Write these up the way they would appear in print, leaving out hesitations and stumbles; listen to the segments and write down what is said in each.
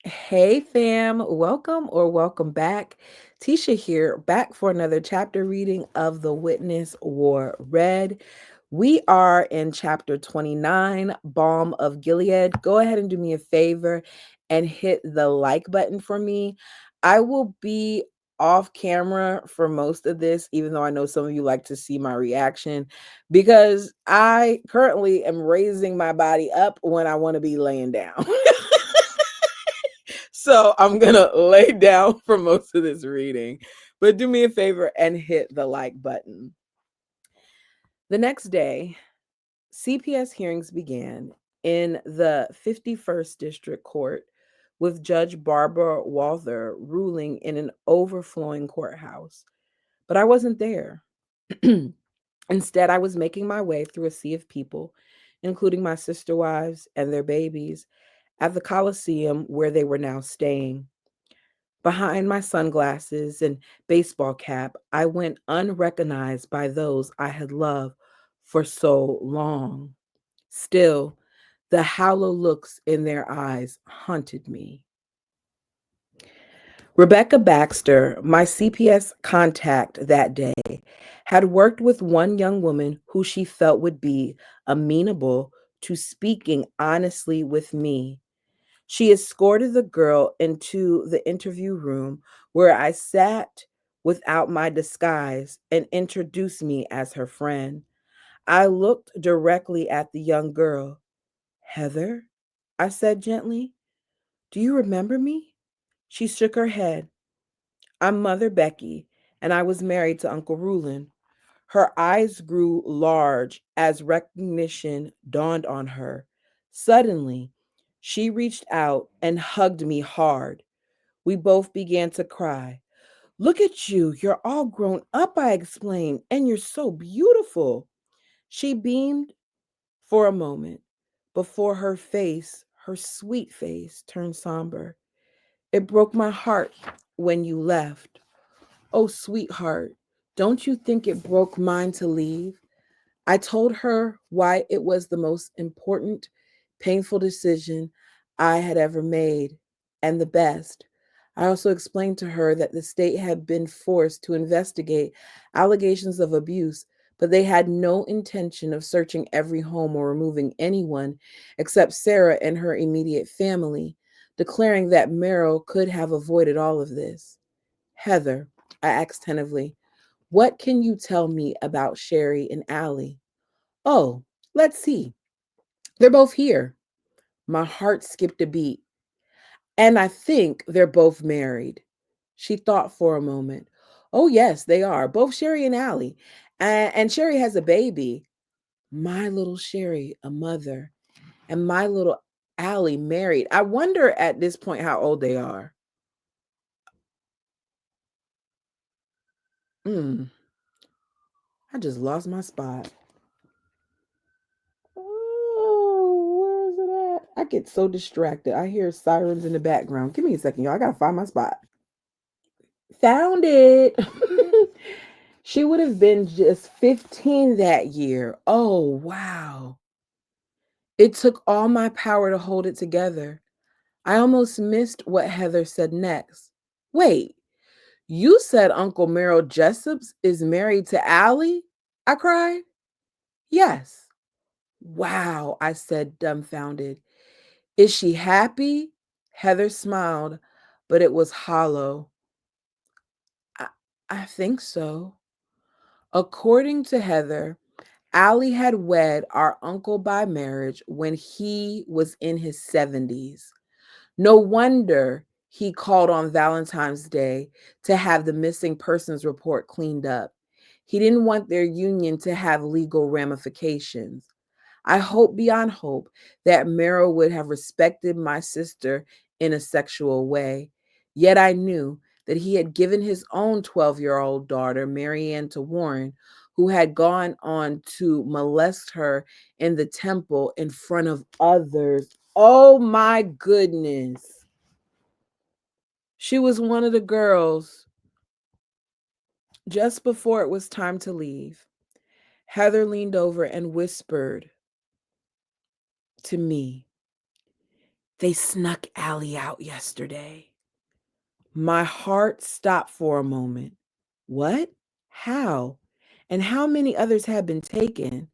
Hey fam, welcome or welcome back. Tisha here, back for another chapter reading of The Witness War Read. We are in chapter 29, Balm of Gilead. Go ahead and do me a favor and hit the like button for me. I will be off camera for most of this, even though I know some of you like to see my reaction, because I currently am raising my body up when I want to be laying down. So I'm going to lay down for most of this reading, but do me a favor and hit the like button. The next day, CPS hearings began in the 51st District Court with Judge Barbara Walther ruling in an overflowing courthouse. But I wasn't there. Instead, I was making my way through a sea of people, including my sister wives and their babies, at the Coliseum where they were now staying. Behind my sunglasses and baseball cap, I went unrecognized by those I had loved for so long. Still, the hollow looks in their eyes haunted me. Rebecca Baxter, my CPS contact that day, had worked with one young woman who she felt would be amenable to speaking honestly with me. She escorted the girl into the interview room where I sat without my disguise and introduced me as her friend. I looked directly at the young girl. Heather, I said gently, do you remember me? She shook her head. I'm Mother Becky, and I was married to Uncle Rulon. Her eyes grew large as recognition dawned on her. Suddenly, she reached out and hugged me hard. We both began to cry. Look at you, you're all grown up, I explained, and you're so beautiful. She beamed for a moment before her face, her sweet face, turned somber. It broke my heart when you left. Oh, sweetheart, don't you think it broke mine to leave? I told her why it was the most important, painful decision I had ever made and the best. I also explained to her that the state had been forced to investigate allegations of abuse, but they had no intention of searching every home or removing anyone except Sarah and her immediate family, declaring that Meryl could have avoided all of this. Heather, I asked tentatively, what can you tell me about Sherry and Allie? Oh, let's see. They're both here. My heart skipped a beat. And I think they're both married. She thought for a moment. Oh, yes, they are. Both Sherry and Allie. And Sherry has a baby. My little Sherry, a mother. And my little Allie married. I wonder at this point how old they are. Mm, I just lost my spot. Oh, where is it at? I get so distracted. I hear sirens in the background. Give me a second, y'all. I gotta find my spot. Found it. She would have been just 15 that year. Oh, wow. It took all my power to hold it together. I almost missed what Heather said next. Wait, you said Uncle Merrill Jessups is married to Allie? I cried. Yes. Wow, I said, dumbfounded. Is she happy? Heather smiled, but it was hollow. I, I think so. According to Heather, Allie had wed our uncle by marriage when he was in his 70s. No wonder he called on Valentine's Day to have the missing persons report cleaned up. He didn't want their union to have legal ramifications. I hope beyond hope that Meryl would have respected my sister in a sexual way. Yet I knew that he had given his own 12-year-old daughter, Marianne, to Warren, who had gone on to molest her in the temple in front of others. Oh my goodness. She was one of the girls. Just before it was time to leave, Heather leaned over and whispered to me, They snuck Allie out yesterday. My heart stopped for a moment. What? How? And how many others had been taken?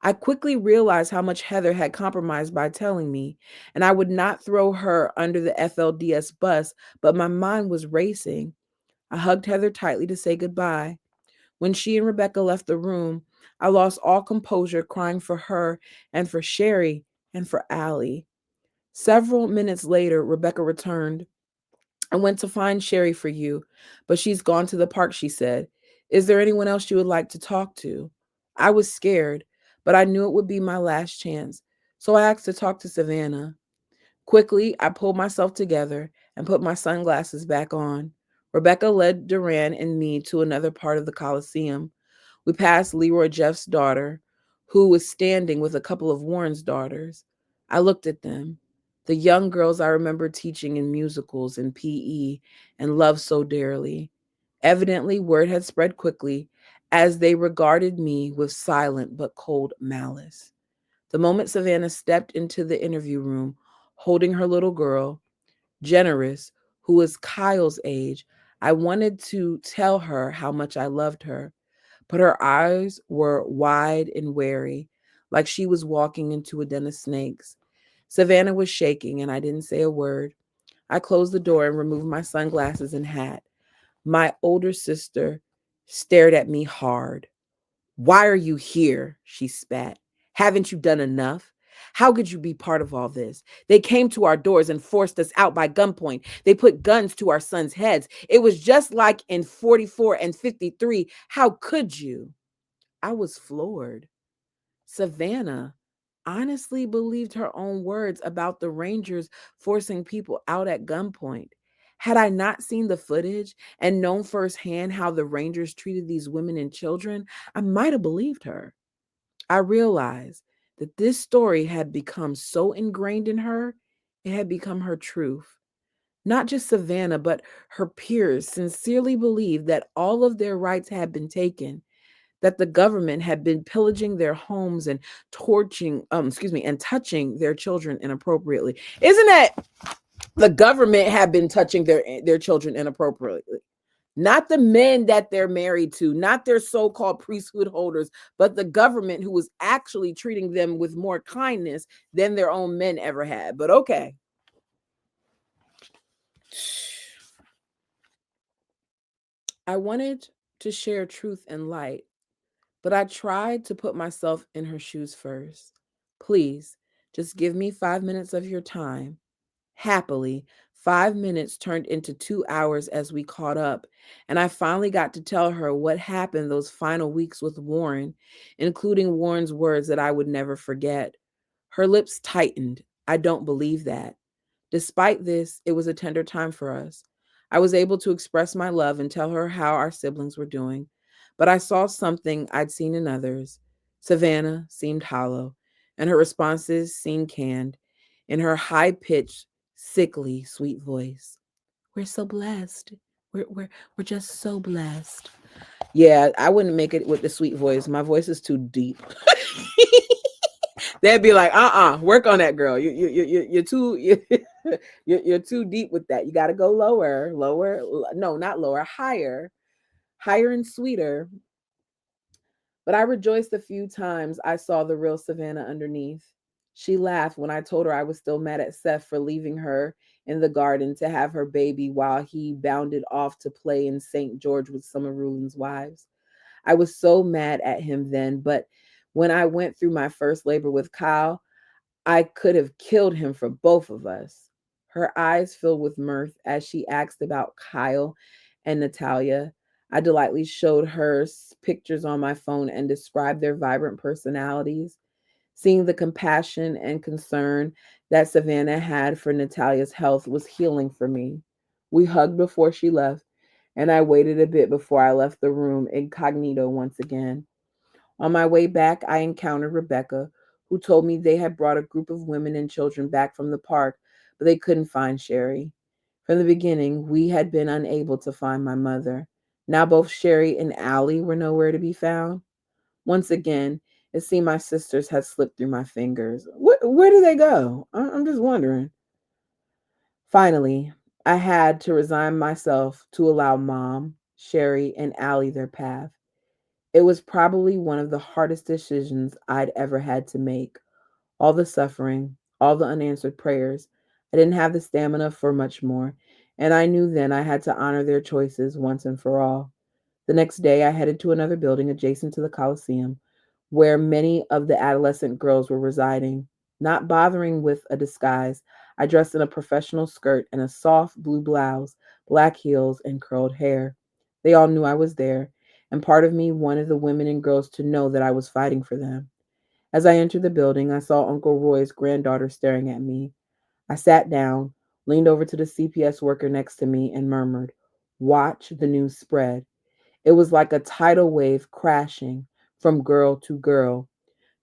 I quickly realized how much Heather had compromised by telling me, and I would not throw her under the FLDS bus, but my mind was racing. I hugged Heather tightly to say goodbye. When she and Rebecca left the room, I lost all composure, crying for her and for Sherry and for Allie. Several minutes later, Rebecca returned. I went to find Sherry for you, but she's gone to the park, she said. Is there anyone else you would like to talk to? I was scared, but I knew it would be my last chance. So I asked to talk to Savannah. Quickly, I pulled myself together and put my sunglasses back on. Rebecca led Duran and me to another part of the Coliseum. We passed Leroy Jeff's daughter, who was standing with a couple of Warren's daughters. I looked at them, the young girls I remember teaching in musicals and PE and loved so dearly. Evidently, word had spread quickly as they regarded me with silent but cold malice. The moment Savannah stepped into the interview room, holding her little girl, Generous, who was Kyle's age, I wanted to tell her how much I loved her, but her eyes were wide and wary, like she was walking into a den of snakes. Savannah was shaking, and I didn't say a word. I closed the door and removed my sunglasses and hat. My older sister stared at me hard. Why are you here? She spat. Haven't you done enough? How could you be part of all this? They came to our doors and forced us out by gunpoint. They put guns to our sons' heads. It was just like in 44 and 53. How could you? I was floored. Savannah honestly believed her own words about the Rangers forcing people out at gunpoint. Had I not seen the footage and known firsthand how the Rangers treated these women and children, I might have believed her. I realized that this story had become so ingrained in her, it had become her truth. Not just Savannah, but her peers sincerely believed that all of their rights had been taken, that the government had been pillaging their homes and and touching their children inappropriately. Isn't that the government had been touching their children inappropriately? Not the men that they're married to, not their so-called priesthood holders, but the government who was actually treating them with more kindness than their own men ever had. But okay. I wanted to share truth and light, but I tried to put myself in her shoes first. Please, just give me 5 minutes of your time. Happily, 5 minutes turned into 2 hours as we caught up, and I finally got to tell her what happened those final weeks with Warren, including Warren's words that I would never forget. Her lips tightened. I don't believe that. Despite this, it was a tender time for us. I was able to express my love and tell her how our siblings were doing. But I saw something I'd seen in others. Savannah seemed hollow, and her responses seemed canned. In her high pitched, sickly, sweet voice, we're so blessed. We're just so blessed. Yeah, I wouldn't make it with the sweet voice. My voice is too deep. They'd be like, work on that, girl. You're too you're too deep with that. You got to go lower, lower. No, not lower, higher, higher and sweeter. But I rejoiced a few times I saw the real Savannah underneath. She laughed when I told her I was still mad at Seth for leaving her in the garden to have her baby while he bounded off to play in St. George with some of Rulin's wives. I was so mad at him then, but when I went through my first labor with Kyle, I could have killed him for both of us. Her eyes filled with mirth as she asked about Kyle and Natalia. I delightedly showed her pictures on my phone and described their vibrant personalities. Seeing the compassion and concern that Savannah had for Natalia's health was healing for me. We hugged before she left, and I waited a bit before I left the room incognito once again. On my way back, I encountered Rebecca, who told me they had brought a group of women and children back from the park, but they couldn't find Sherry. From the beginning, we had been unable to find my mother. Now both Sherry and Allie were nowhere to be found. Once again, it seemed my sisters had slipped through my fingers. Where do they go? I'm just wondering. Finally, I had to resign myself to allow Mom, Sherry, and Allie their path. It was probably one of the hardest decisions I'd ever had to make. All the suffering, all the unanswered prayers. I didn't have the stamina for much more, and I knew then I had to honor their choices once and for all. The next day, I headed to another building adjacent to the Coliseum, where many of the adolescent girls were residing. Not bothering with a disguise, I dressed in a professional skirt and a soft blue blouse, black heels, and curled hair. They all knew I was there, and part of me wanted the women and girls to know that I was fighting for them. As I entered the building, I saw Uncle Roy's granddaughter staring at me. I sat down, leaned over to the CPS worker next to me, and murmured, "Watch the news spread." It was like a tidal wave crashing from girl to girl.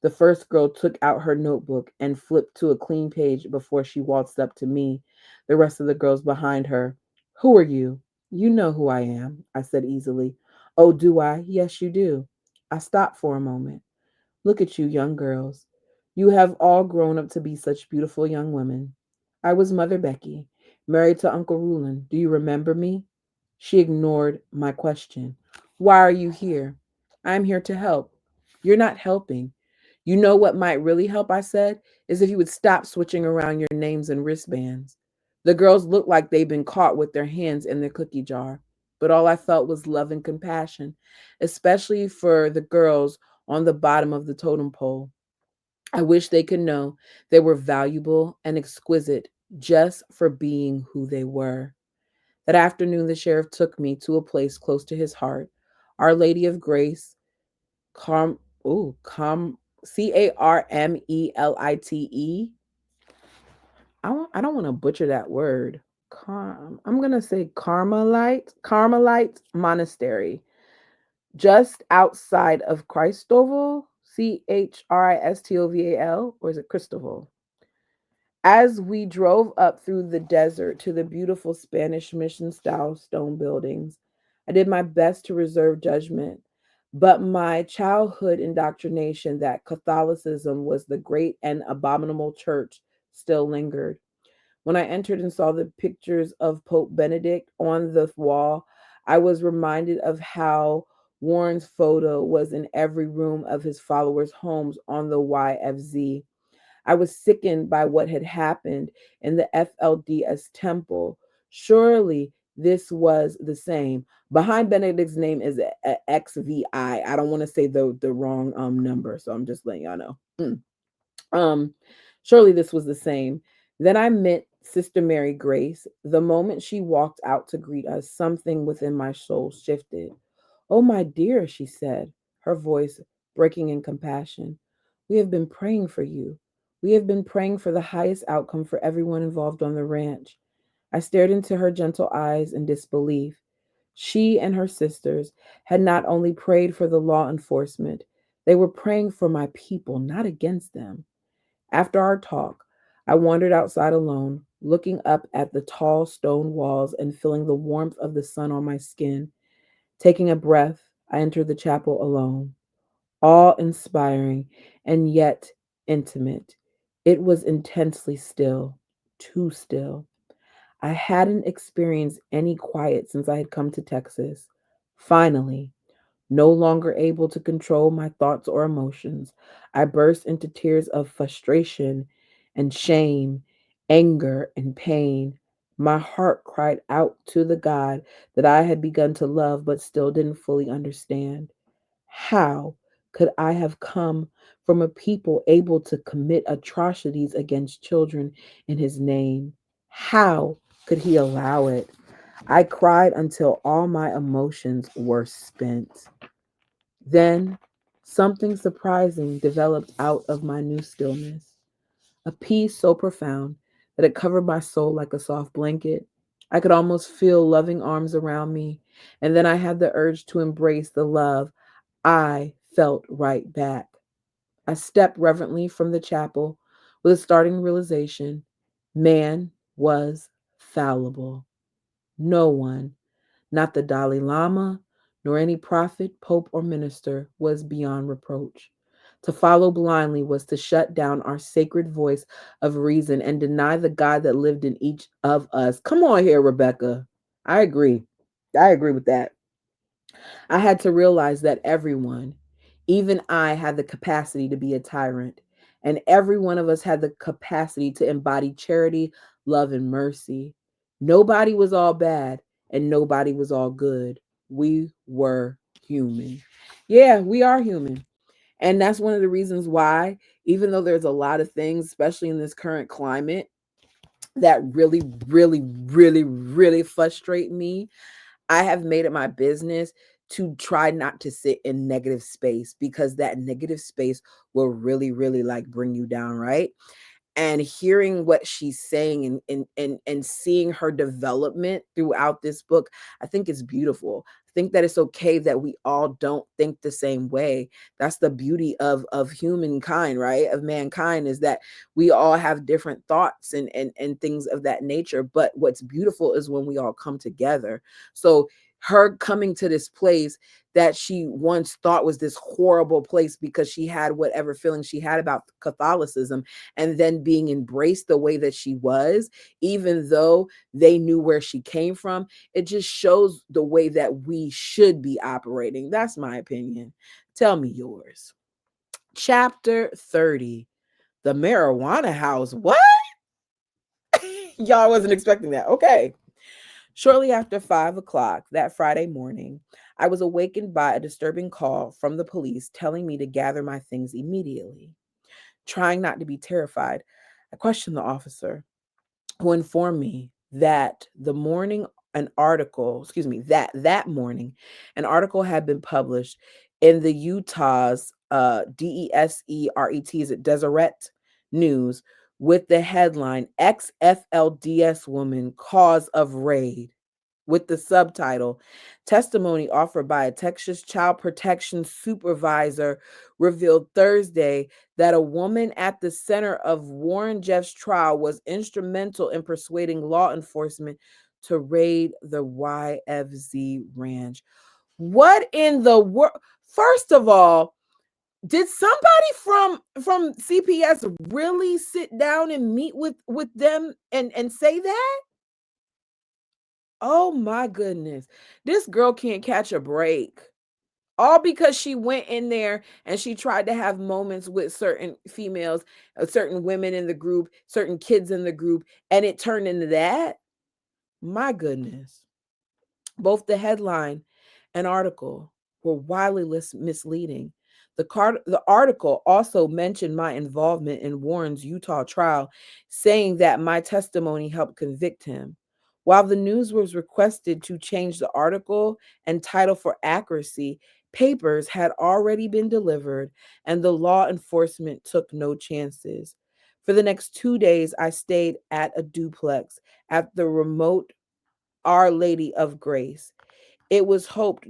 The first girl took out her notebook and flipped to a clean page before she waltzed up to me, the rest of the girls behind her. "Who are you?" "You know who I am," I said easily. "Oh, do I?" "Yes, you do." I stopped for a moment. "Look at you, young girls. You have all grown up to be such beautiful young women. I was Mother Becky, married to Uncle Rulon. Do you remember me?" She ignored my question. "Why are you here?" "I'm here to help." "You're not helping. You know what might really help," I said, "is if you would stop switching around your names and wristbands." The girls looked like they'd been caught with their hands in their cookie jar, but all I felt was love and compassion, especially for the girls on the bottom of the totem pole. I wish they could know they were valuable and exquisite just for being who they were. That afternoon, the sheriff took me to a place close to his heart, Our Lady of Grace, Carm, ooh, Carm, Carmelite. I don't want to butcher that word. I'm gonna say Carmelite Monastery, just outside of Christoval, Christoval, or is it Cristoval? As we drove up through the desert to the beautiful Spanish mission style stone buildings, I did my best to reserve judgment, but my childhood indoctrination that Catholicism was the great and abominable church still lingered. When I entered and saw the pictures of Pope Benedict on the wall, I was reminded of how Warren's photo was in every room of his followers' homes on the YFZ. I was sickened by what had happened in the FLDS temple. Surely this was the same. Behind Benedict's name is a XVI. I don't want to say the wrong number, so I'm just letting y'all know. Um, Surely this was the same. Then I met Sister Mary Grace. The moment she walked out to greet us, something within my soul shifted. "Oh, my dear," she said, her voice breaking in compassion. "We have been praying for you. We have been praying for the highest outcome for everyone involved on the ranch." I stared into her gentle eyes in disbelief. She and her sisters had not only prayed for the law enforcement, they were praying for my people, not against them. After our talk, I wandered outside alone, looking up at the tall stone walls and feeling the warmth of the sun on my skin. Taking a breath, I entered the chapel alone, awe inspiring and yet intimate. It was intensely still, too still. I hadn't experienced any quiet since I had come to Texas. Finally, no longer able to control my thoughts or emotions, I burst into tears of frustration and shame, anger and pain. My heart cried out to the God that I had begun to love but still didn't fully understand. How could I have come from a people able to commit atrocities against children in his name? How could he allow it? I cried until all my emotions were spent. Then something surprising developed out of my new stillness, a peace so profound that it covered my soul like a soft blanket. I could almost feel loving arms around me, and then I had the urge to embrace the love I felt right back. I stepped reverently from the chapel with a starting realization: man was fallible. No one, not the Dalai Lama, nor any prophet, pope, or minister, was beyond reproach. To follow blindly was to shut down our sacred voice of reason and deny the God that lived in each of us. Come on here, Rebecca. I agree. I agree with that. I had to realize that everyone, even I, had the capacity to be a tyrant. And every one of us had the capacity to embody charity, love, and mercy. Nobody was all bad and nobody was all good. We were human. Yeah, we are human. And that's one of the reasons why, even though there's a lot of things, especially in this current climate, that really, really, really, really frustrate me, I have made it my business to try not to sit in negative space because that negative space will really, really like bring you down, right? And hearing what she's saying and seeing her development throughout this book, I think is beautiful. I think that it's okay that we all don't think the same way. That's the beauty of humankind, right? Of mankind, is that we all have different thoughts and things of that nature. But what's beautiful is when we all come together. So her coming to this place that she once thought was this horrible place because she had whatever feeling she had about Catholicism, and then being embraced the way that she was, even though they knew where she came from, it just shows the way that we should be operating. That's my opinion. Tell me yours. Chapter 30, the marijuana house. What? Y'all wasn't expecting that. Okay. Shortly after 5 o'clock that Friday morning, I was awakened by a disturbing call from the police telling me to gather my things immediately. Trying not to be terrified, I questioned the officer, who informed me that the morning an article, excuse me, that morning an article had been published in the Utah's DESERET, is it Deseret News, with the headline XFLDS woman cause of raid, with the subtitle testimony offered by a Texas child protection supervisor revealed Thursday that a woman at the center of Warren Jeff's trial was instrumental in persuading law enforcement to raid the YFZ ranch. What in the world? First of all, did somebody from CPS really sit down and meet with them and say that? Oh my goodness. This girl can't catch a break. All because she went in there and she tried to have moments with certain females, certain women in the group, certain kids in the group, and it turned into that. My goodness. Both the headline and article were wildly misleading. The article also mentioned my involvement in Warren's Utah trial, saying that my testimony helped convict him. While the news was requested to change the article and title for accuracy, papers had already been delivered and the law enforcement took no chances. For the next 2 days, I stayed at a duplex at the remote Our Lady of Grace. It was hoped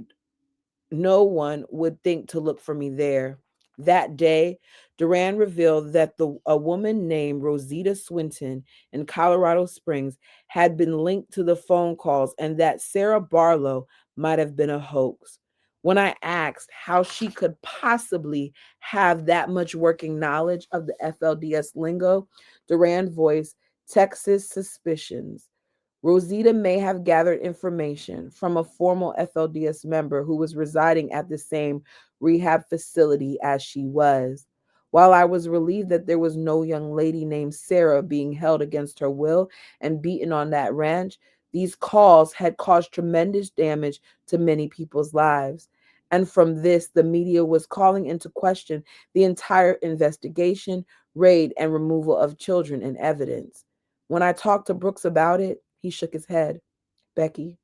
no one would think to look for me there. That day, Duran revealed that a woman named Rosita Swinton in Colorado Springs had been linked to the phone calls and that Sarah Barlow might have been a hoax. When I asked how she could possibly have that much working knowledge of the FLDS lingo, Duran voiced Texas suspicions. Rosita may have gathered information from a former FLDS member who was residing at the same rehab facility as she was. While I was relieved that there was no young lady named Sarah being held against her will and beaten on that ranch, these calls had caused tremendous damage to many people's lives. And from this, the media was calling into question the entire investigation, raid, and removal of children and evidence. When I talked to Brooks about it, he shook his head. Becky,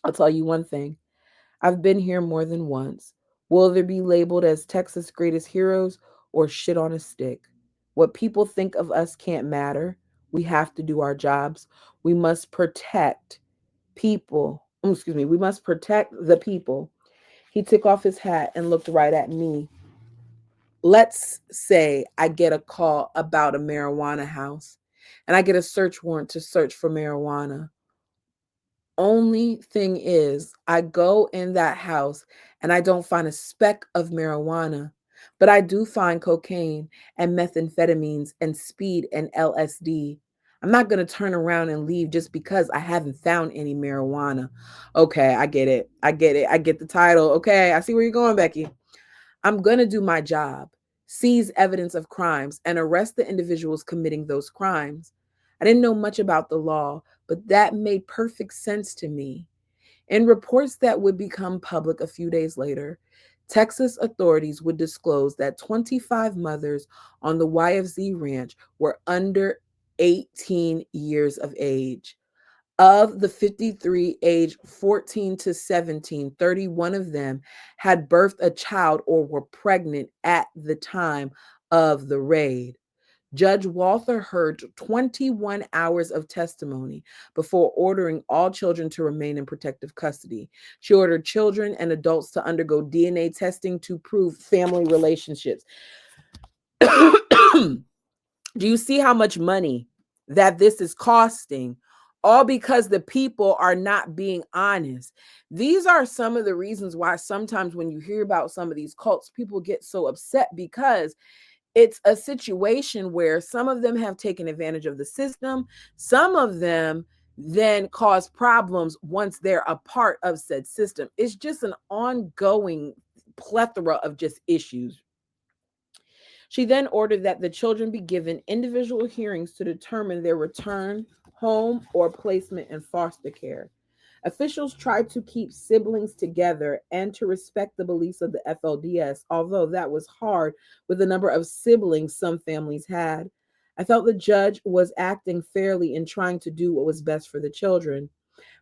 I'll tell you one thing. I've been here more than once. We'll either be labeled as Texas' greatest heroes or shit on a stick. What people think of us can't matter. We have to do our jobs. We must protect we must protect the people. He took off his hat and looked right at me. Let's say I get a call about a marijuana house and I get a search warrant to search for marijuana. Only thing is, I go in that house and I don't find a speck of marijuana. But I do find cocaine and methamphetamines and speed and LSD. I'm not going to turn around and leave just because I haven't found any marijuana. Okay, I get it. I get it. I get the title. Okay, I see where you're going, Becky. I'm going to do my job, seize evidence of crimes, and arrest the individuals committing those crimes. I didn't know much about the law, but that made perfect sense to me. In reports that would become public a few days later, Texas authorities would disclose that 25 mothers on the YFZ ranch were under 18 years of age. Of the 53 aged 14 to 17, 31 of them had birthed a child or were pregnant at the time of the raid. Judge Walther heard 21 hours of testimony before ordering all children to remain in protective custody. She ordered children and adults to undergo DNA testing to prove family relationships. Do you see how much money that this is costing? All because the people are not being honest. These are some of the reasons why sometimes when you hear about some of these cults, people get so upset because it's a situation where some of them have taken advantage of the system. Some of them then cause problems once they're a part of said system. It's just an ongoing plethora of just issues. She then ordered that the children be given individual hearings to determine their return home or placement in foster care. Officials tried to keep siblings together and to respect the beliefs of the FLDS, although that was hard with the number of siblings some families had. I felt the judge was acting fairly in trying to do what was best for the children.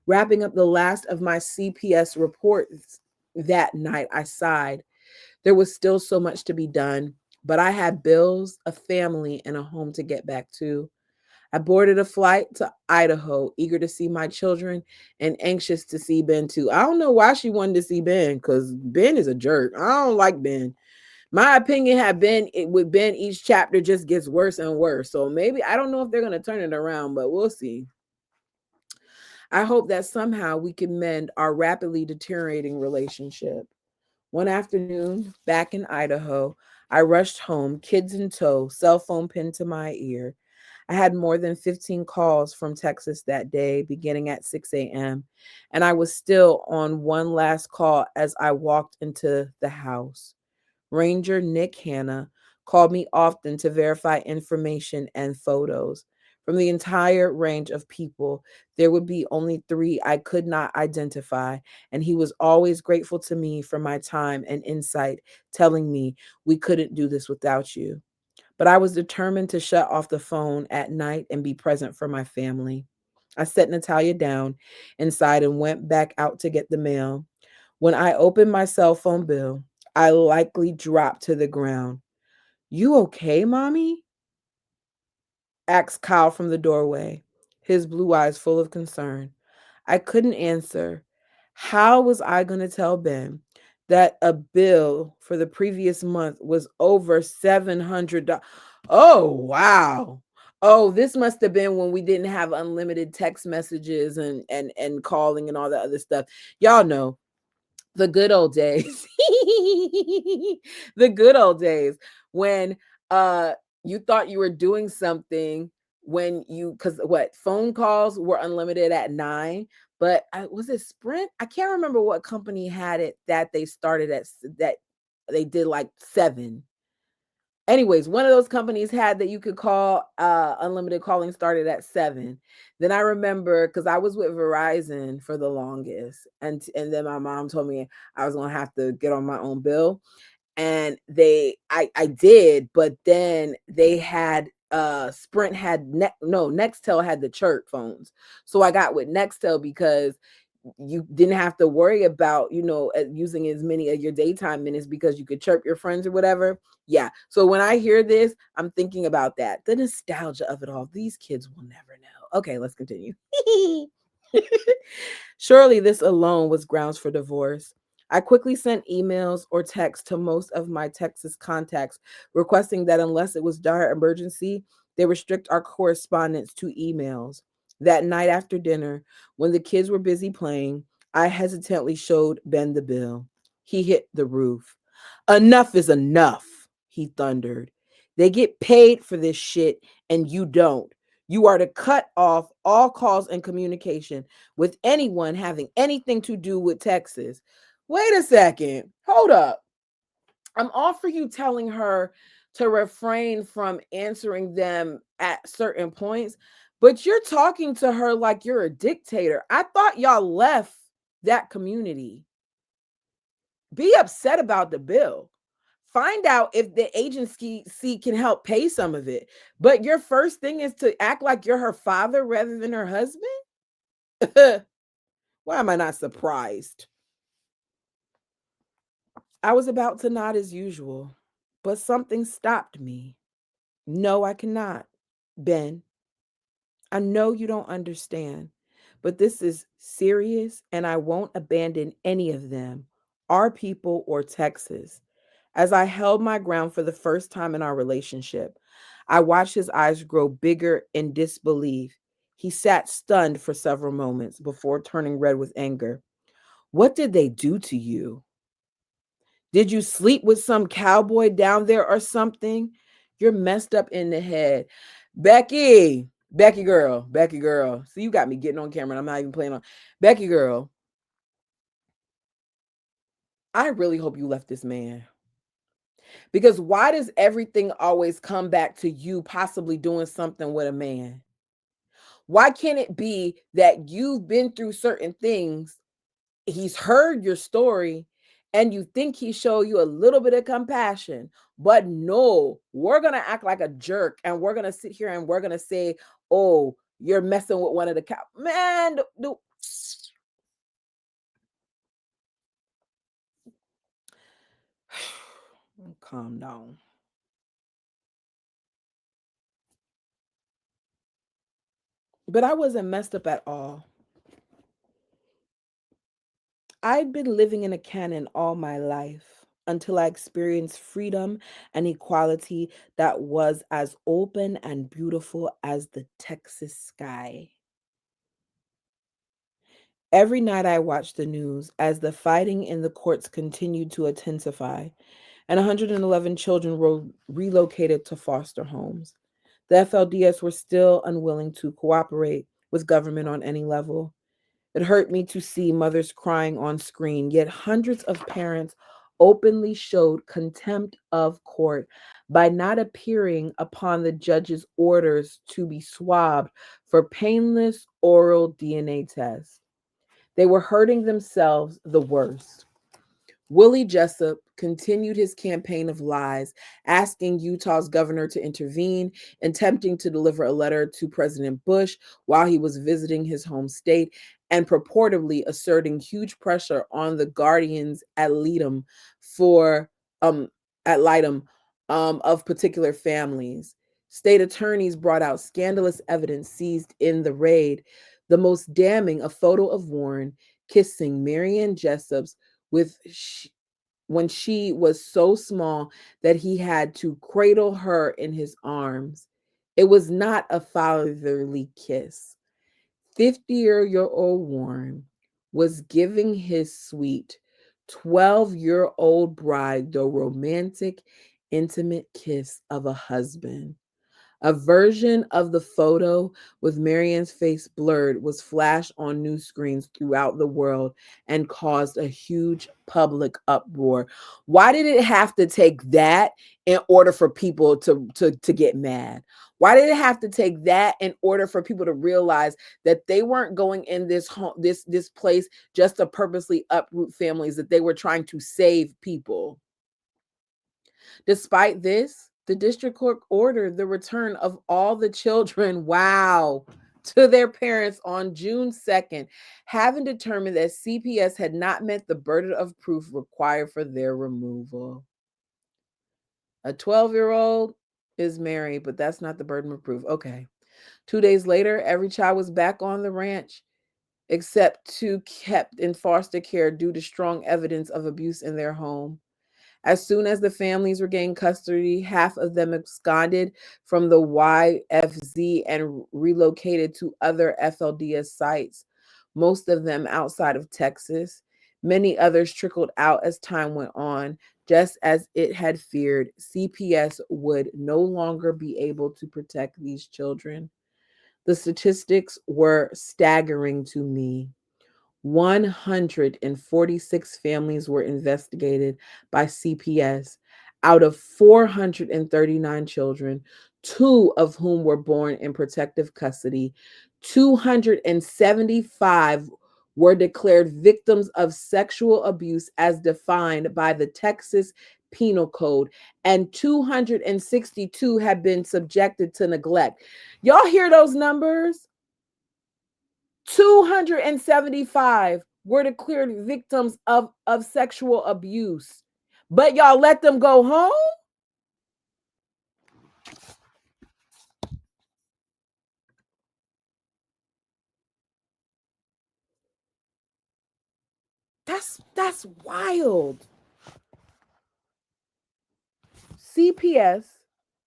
Wrapping up the last of my CPS reports that night, I sighed. There was still so much to be done, but I had bills, a family, and a home to get back to. I boarded a flight to Idaho, eager to see my children and anxious to see Ben too. I don't know why she wanted to see Ben because Ben is a jerk. I don't like Ben. My opinion had been with Ben, each chapter just gets worse and worse. So maybe I don't know if they're going to turn it around, but we'll see. I hope that somehow we can mend our rapidly deteriorating relationship. One afternoon, back in Idaho, I rushed home, kids in tow, cell phone pinned to my ear. I had more than 15 calls from Texas that day, beginning at 6 a.m., and I was still on one last call as I walked into the house. Ranger Nick Hanna called me often to verify information and photos. From the entire range of people, there would be only three I could not identify, and he was always grateful to me for my time and insight, telling me we couldn't do this without you. But I was determined to shut off the phone at night and be present for my family. I set Natalia down inside and went back out to get the mail. When I opened my cell phone bill, I likely dropped to the ground. You okay, mommy? Asked Kyle from the doorway, his blue eyes full of concern. I couldn't answer. How was I going to tell Ben that a bill for the previous month was over $700? Oh, wow. Oh, this must have been when we didn't have unlimited text messages and calling and all that other stuff. Y'all know the good old days. The good old days when you thought you were doing something when you because what phone calls were unlimited at 9, but was it Sprint? I can't remember what company had it that they started that they did like 7. Anyways, one of those companies had that you could call unlimited calling started at 7. Then I remember because I was with Verizon for the longest, and then my mom told me I was gonna have to get on my own bill, and I did, but then they had Sprint had Nextel had the chirp phones, so I got with Nextel because you didn't have to worry about using as many of your daytime minutes because you could chirp your friends or whatever. Yeah, so when I hear this, I'm thinking about that, the nostalgia of it all. These kids will never know. Okay, let's continue. Surely this alone was grounds for divorce. I quickly sent emails or texts to most of my Texas contacts requesting that unless it was dire emergency, they restrict our correspondence to emails. That night after dinner, when the kids were busy playing, I hesitantly showed Ben the bill. He hit the roof. Enough is enough. he thundered. They get paid for this shit and you don't. You are to cut off all calls and communication with anyone having anything to do with Texas. Wait a second. Hold up. I'm all for you telling her to refrain from answering them at certain points, but you're talking to her like you're a dictator. I thought y'all left that community. Be upset about the bill. Find out if the agency can help pay some of it. But your first thing is to act like you're her father rather than her husband? Why am I not surprised? I was about to nod as usual, but something stopped me. No, I cannot. Ben, I know you don't understand, but this is serious and I won't abandon any of them, our people or Texas. As I held my ground for the first time in our relationship, I watched his eyes grow bigger in disbelief. He sat stunned for several moments before turning red with anger. What did they do to you? Did you sleep with some cowboy down there or something? You're messed up in the head. Becky girl. See, you got me getting on camera and I'm not even playing on. Becky girl, I really hope you left this man. Because why does everything always come back to you possibly doing something with a man? Why can't it be that you've been through certain things, he's heard your story, and you think he showed you a little bit of compassion? But no, we're going to act like a jerk and we're going to sit here and we're going to say, oh, you're messing with one of the cow. Man, calm down. But I wasn't messed up at all. I'd been living in a canon all my life until I experienced freedom and equality that was as open and beautiful as the Texas sky. Every night I watched the news as the fighting in the courts continued to intensify, and 111 children were relocated to foster homes. The FLDS were still unwilling to cooperate with government on any level. It hurt me to see mothers crying on screen, yet hundreds of parents openly showed contempt of court by not appearing upon the judge's orders to be swabbed for painless oral DNA tests. They were hurting themselves the worst. Willie Jessup continued his campaign of lies, asking Utah's governor to intervene, attempting to deliver a letter to President Bush while he was visiting his home state, and purportedly asserting huge pressure on the guardians at Leadom for um at Lightum of particular families. State attorneys brought out scandalous evidence seized in the raid, the most damning a photo of Warren kissing Marianne Jessup's with when she was so small that he had to cradle her in his arms. It was not a fatherly kiss. 50-year-old Warren was giving his sweet 12-year-old bride the romantic, intimate kiss of a husband. A version of the photo with Marianne's face blurred was flashed on news screens throughout the world and caused a huge public uproar. Why did it have to take that in order for people to get mad? Why did it have to take that in order for people to realize that they weren't going in this home, this place just to purposely uproot families, that they were trying to save people? Despite this, the district court ordered the return of all the children, wow, to their parents on June 2nd, having determined that CPS had not met the burden of proof required for their removal. A 12-year-old is married, but that's not the burden of proof. Okay. 2 days later, every child was back on the ranch except two kept in foster care due to strong evidence of abuse in their home. As soon as the families regained custody, half of them absconded from the YFZ and relocated to other FLDS sites, most of them outside of Texas. Many others trickled out as time went on, Just as it had feared, CPS would no longer be able to protect these children. The statistics were staggering to me. 146 families were investigated by CPS out of 439 children, two of whom were born in protective custody. 275 were declared victims of sexual abuse as defined by the Texas Penal Code, and 262 have been subjected to neglect. Y'all hear those numbers? 275 were declared victims of sexual abuse. But y'all let them go home? That's wild. CPS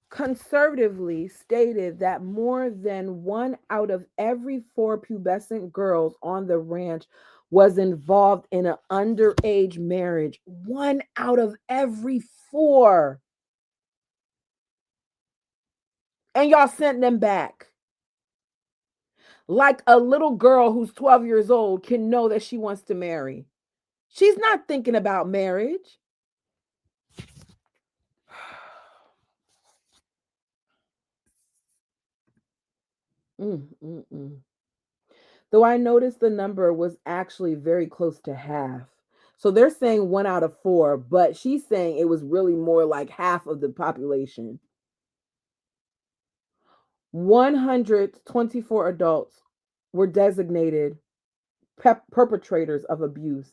conservatively stated that more than one out of every four pubescent girls on the ranch was involved in an underage marriage. One out of every four. And y'all sent them back. Like a little girl who's 12 years old can know that she wants to marry. She's not thinking about marriage. Mm, mm, mm. Though I noticed the number was actually very close to half. So they're saying one out of four, but she's saying it was really more like half of the population. 124 adults were designated perpetrators of abuse,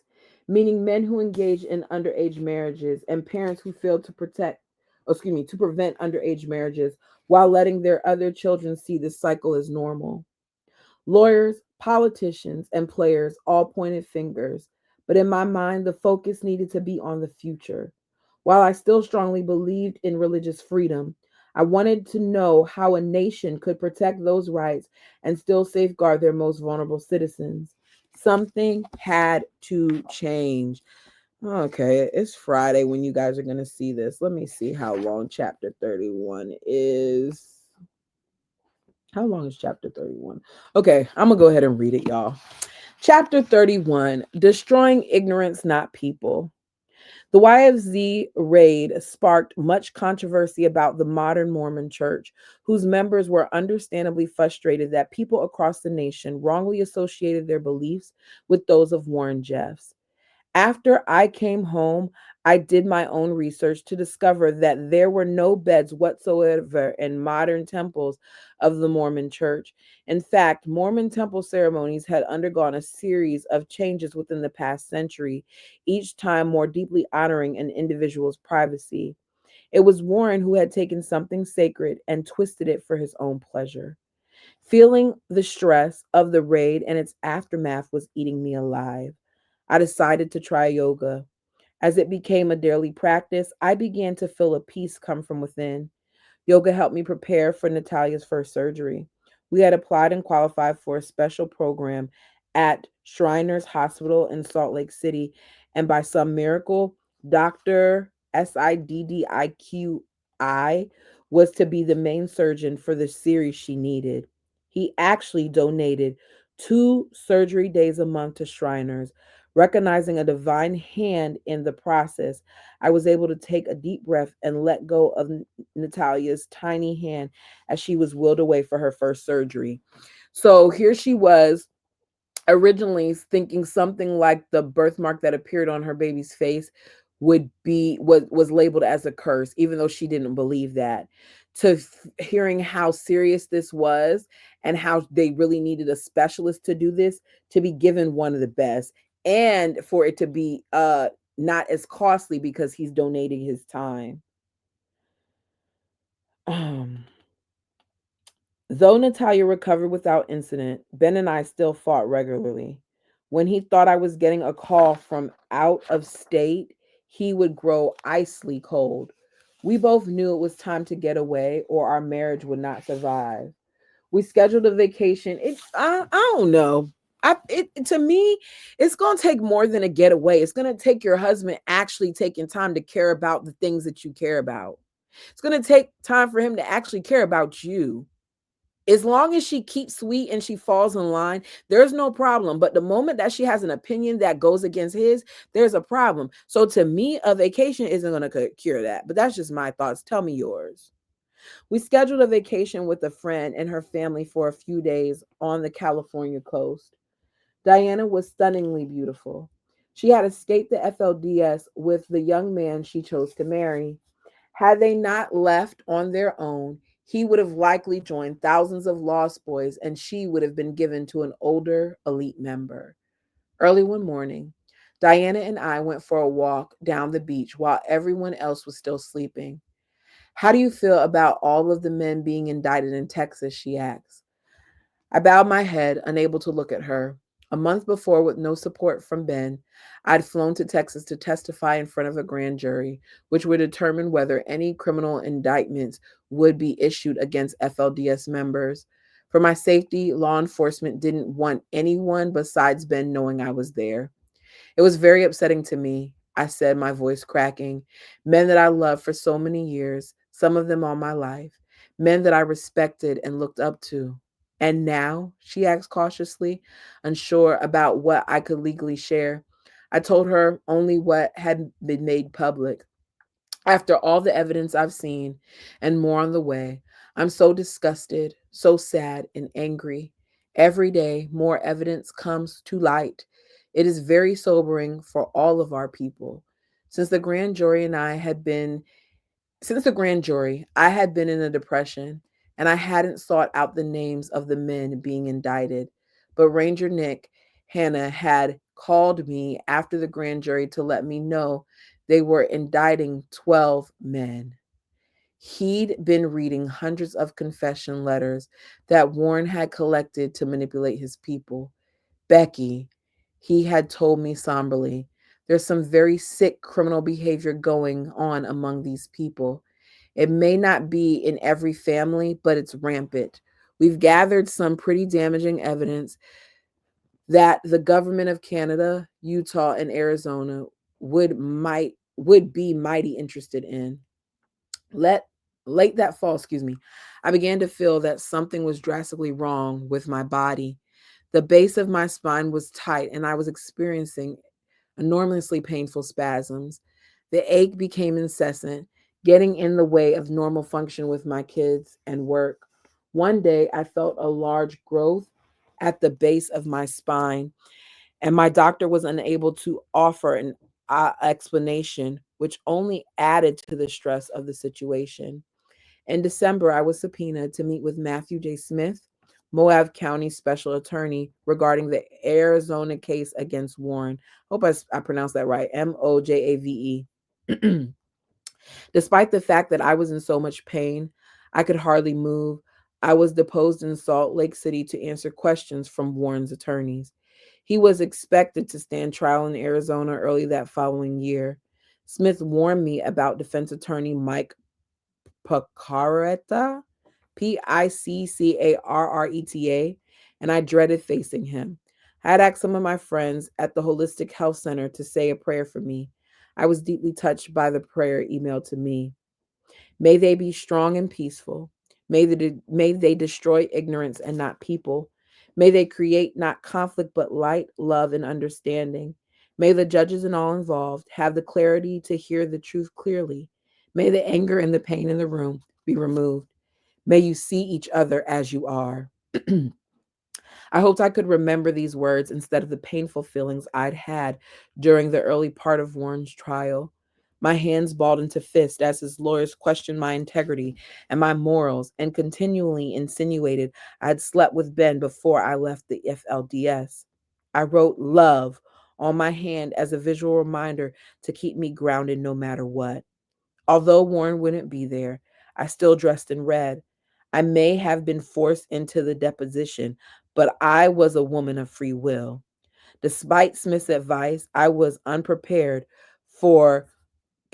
meaning men who engage in underage marriages and parents who failed to to prevent underage marriages while letting their other children see this cycle as normal. Lawyers, politicians, and players all pointed fingers, but in my mind, the focus needed to be on the future. While I still strongly believed in religious freedom, I wanted to know how a nation could protect those rights and still safeguard their most vulnerable citizens. Something had to change. Okay, it's Friday when you guys are going to see this. Let me see how long chapter 31 is. How long is chapter 31? Okay, I'm going to go ahead and read it, y'all. Chapter 31, Destroying Ignorance, Not People. The YFZ raid sparked much controversy about the modern Mormon church, whose members were understandably frustrated that people across the nation wrongly associated their beliefs with those of Warren Jeffs. After I came home, I did my own research to discover that there were no beds whatsoever in modern temples of the Mormon church. In fact, Mormon temple ceremonies had undergone a series of changes within the past century, each time more deeply honoring an individual's privacy. It was Warren who had taken something sacred and twisted it for his own pleasure. Feeling the stress of the raid and its aftermath was eating me alive. I decided to try yoga. As it became a daily practice, I began to feel a peace come from within. Yoga helped me prepare for Natalia's first surgery. We had applied and qualified for a special program at Shriners Hospital in Salt Lake City, and by some miracle, Dr. Siddiqui was to be the main surgeon for the series she needed. He actually donated 2 surgery days a month to Shriners. Recognizing a divine hand in the process, I was able to take a deep breath and let go of Natalia's tiny hand as she was wheeled away for her first surgery. So here she was, originally thinking something like the birthmark that appeared on her baby's face would be what was labeled as a curse, even though she didn't believe that. To hearing how serious this was and how they really needed a specialist to do this, to be given one of the best, and for it to be not as costly because he's donating his time. Um, Though Natalia recovered without incident, Ben and I still fought regularly. When he thought I was getting a call from out of state, he would grow icily cold. We both knew it was time to get away or our marriage would not survive. We scheduled a vacation. I don't know. To me, it's gonna take more than a getaway. It's gonna take your husband actually taking time to care about the things that you care about. It's gonna take time for him to actually care about you. As long as she keeps sweet and she falls in line, there's no problem. But the moment that she has an opinion that goes against his, there's a problem. So to me, a vacation isn't going to cure that. But that's just my thoughts. Tell me yours. We scheduled a vacation with a friend and her family for a few days on the California coast. Diana was stunningly beautiful. She had escaped the FLDS with the young man she chose to marry. Had they not left on their own, he would have likely joined thousands of lost boys and she would have been given to an older elite member. Early one morning, Diana and I went for a walk down the beach while everyone else was still sleeping. How do you feel about all of the men being indicted in Texas? She asked. I bowed my head, unable to look at her. A month before, with no support from Ben, I'd flown to Texas to testify in front of a grand jury, which would determine whether any criminal indictments would be issued against FLDS members. For my safety, law enforcement didn't want anyone besides Ben knowing I was there. It was very upsetting to me, I said, my voice cracking. Men that I loved for so many years, some of them all my life, men that I respected and looked up to. And now, she asked cautiously, unsure about what I could legally share. I told her only what had been made public. After all the evidence I've seen and more on the way, I'm so disgusted, so sad, and angry. Every day, more evidence comes to light. It is very sobering for all of our people. Since the grand jury and I had been since the grand jury, I had been in a depression and I hadn't sought out the names of the men being indicted. But Ranger Nick Hanna had called me after the grand jury to let me know they were indicting 12 men. He'd been reading hundreds of confession letters that Warren had collected to manipulate his people. Becky, he had told me somberly, there's some very sick criminal behavior going on among these people. It may not be in every family, but it's rampant. We've gathered some pretty damaging evidence that the government of Canada, Utah, and Arizona would be mighty interested in. Let Late that fall, I began to feel that something was drastically wrong with my body. The base of my spine was tight and I was experiencing enormously painful spasms. The ache became incessant, getting in the way of normal function with my kids and work. One day, I felt a large growth at the base of my spine, and my doctor was unable to offer an explanation, which only added to the stress of the situation. In December, I was subpoenaed to meet with Matthew J. Smith, Moab County Special Attorney, regarding the Arizona case against Warren. Hope I pronounced that right. Mojave. Despite the fact that I was in so much pain, I could hardly move. I was deposed in Salt Lake City to answer questions from Warren's attorneys. He was expected to stand trial in Arizona early that following year. Smith warned me about defense attorney Mike Picareta, Piccarreta, and I dreaded facing him. I had asked some of my friends at the Holistic Health Center to say a prayer for me. I was deeply touched by the prayer emailed to me. May they be strong and peaceful. May they destroy ignorance and not people. May they create not conflict but light, love, and understanding. May the judges and all involved have the clarity to hear the truth clearly. May the anger and the pain in the room be removed. May you see each other as you are. I hoped I could remember these words instead of the painful feelings I'd had during the early part of Warren's trial. My hands balled into fists as his lawyers questioned my integrity and my morals and continually insinuated I'd slept with Ben before I left the FLDS. I wrote love on my hand as a visual reminder to keep me grounded no matter what. Although Warren wouldn't be there, I still dressed in red. I may have been forced into the deposition, but I was a woman of free will. Despite Smith's advice, I was unprepared for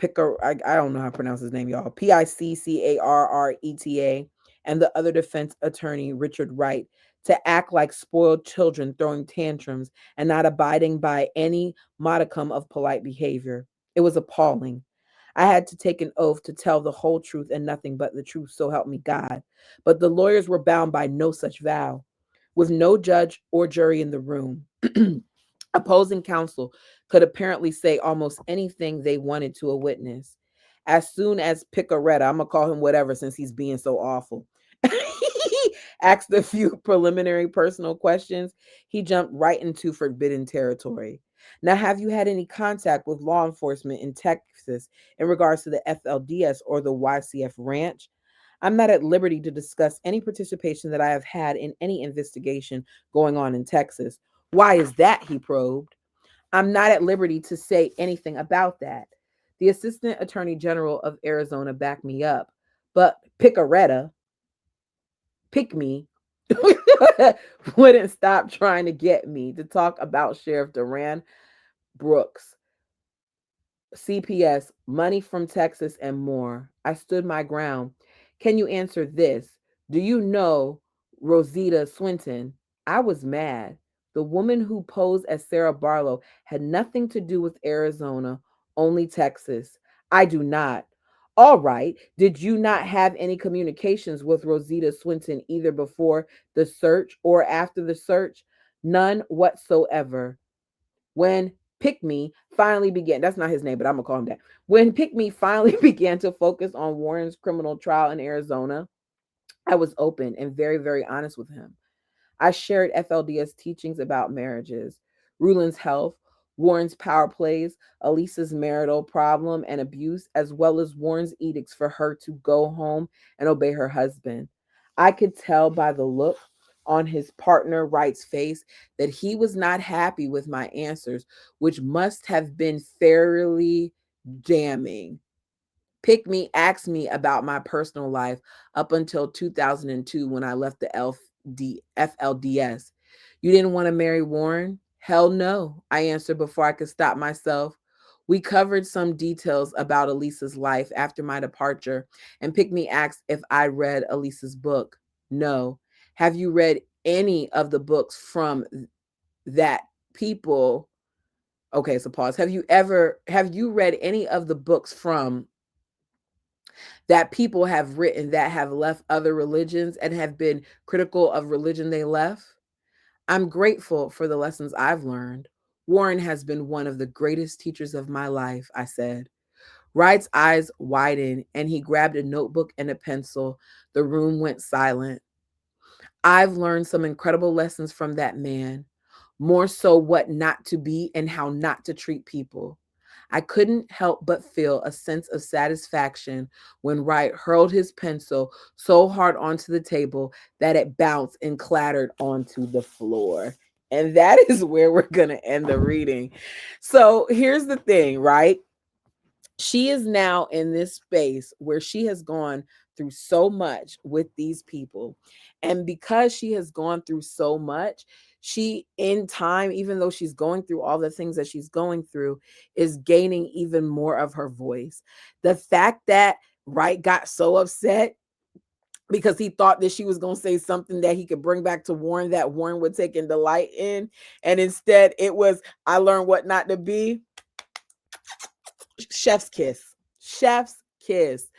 I don't know how to pronounce his name, y'all. Piccarreta, and the other defense attorney, Richard Wright, to act like spoiled children throwing tantrums and not abiding by any modicum of polite behavior. It was appalling. I had to take an oath to tell the whole truth and nothing but the truth, so help me God. But the lawyers were bound by no such vow. With no judge or jury in the room, opposing counsel could apparently say almost anything they wanted to a witness. As soon as Picaretta, I'm gonna call him whatever since he's being so awful, asked a few preliminary personal questions, he jumped right into forbidden territory. Now, have you had any contact with law enforcement in Texas in regards to the FLDS or the YCF ranch? I'm not at liberty to discuss any participation that I have had in any investigation going on in Texas. Why is that? He probed. I'm not at liberty to say anything about that. The Assistant Attorney General of Arizona backed me up, but Picaretta, pick me, wouldn't stop trying to get me to talk about Sheriff Duran Brooks, CPS, money from Texas, and more. I stood my ground. Can you answer this? Do you know Rosita Swinton? I was mad. The woman who posed as Sarah Barlow had nothing to do with Arizona, only Texas. I do not. All right. Did you not have any communications with Rosita Swinton either before the search or after the search? None whatsoever. When Pick Me finally began, that's not his name, but I'm gonna call him that. When Pick Me finally began to focus on Warren's criminal trial in Arizona, I was open and very, very honest with him. I shared FLDS teachings about marriages, Rulin's health, Warren's power plays, Elisa's marital problem and abuse, as well as Warren's edicts for her to go home and obey her husband. I could tell by the look on his partner Wright's face that he was not happy with my answers, which must have been fairly damning. Pick Me asked me about my personal life up until 2002 when I left the FLDS. You didn't want to marry Warren? Hell no, I answered before I could stop myself. We covered some details about Elisa's life after my departure, and Pick Me asked if I read Elisa's book. No. Have you read any of the books from that people? Okay, so pause. Have you read any of the books from that people have written that have left other religions and have been critical of religion they left? I'm grateful for the lessons I've learned. Warren has been one of the greatest teachers of my life, I said. Wright's eyes widened and he grabbed a notebook and a pencil. The room went silent. I've learned some incredible lessons from that man, more so what not to be and how not to treat people. I couldn't help but feel a sense of satisfaction when Wright hurled his pencil so hard onto the table that it bounced and clattered onto the floor. And that is where we're going to end the reading. So here's the thing, right? She is now in this space where she has gone through so much with these people. And because she has gone through so much, she, in time, even though she's going through all the things that she's going through, is gaining even more of her voice. The fact that Wright got so upset because he thought that she was going to say something that he could bring back to Warren that Warren would take in delight in. And instead, it was, I learned what not to be. Chef's kiss. Chef's kiss.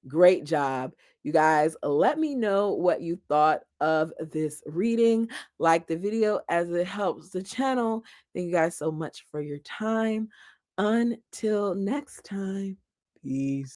Great job. You guys, let me know what you thought of this reading. Like the video as it helps the channel. Thank you guys so much for your time. Until next time, peace.